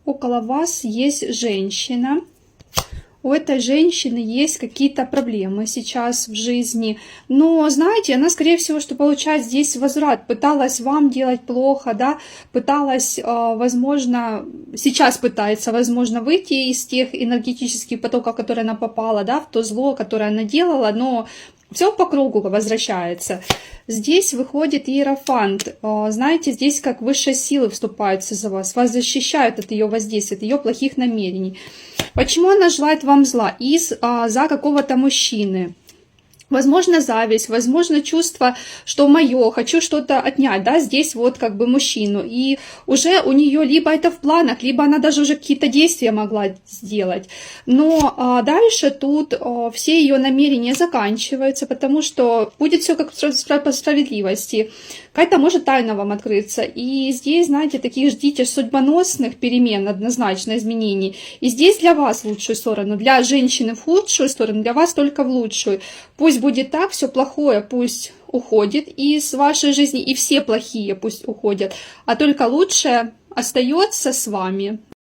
около вас есть женщина. У этой женщины есть какие-то проблемы сейчас в жизни. Но, знаете, она, скорее всего, что получает здесь возврат. Пыталась вам делать плохо, да, пыталась, возможно, сейчас пытается, возможно, выйти из тех энергетических потоков, в которые она попала, да, в то зло, которое она делала, но все по кругу возвращается. Здесь выходит Иерофант. Знаете, здесь как высшие силы вступаются за вас. Вас защищают от ее воздействия, от ее плохих намерений. Почему она желает вам зла? За какого-то мужчины. Возможно, зависть, возможно, чувство, что мое, хочу что-то отнять, да, здесь вот как бы мужчину. И уже у нее либо это в планах, либо она даже уже какие-то действия могла сделать. Но дальше тут все ее намерения заканчиваются, потому что будет все как по справедливости. Какая-то может тайна вам открыться. И здесь, знаете, таких ждите судьбоносных перемен, однозначно изменений. И здесь для вас в лучшую сторону, для женщины в худшую сторону, для вас только в лучшую. Пусть будет так, все плохое пусть уходит из вашей жизни, и все плохие пусть уходят, а только лучшее остается с вами.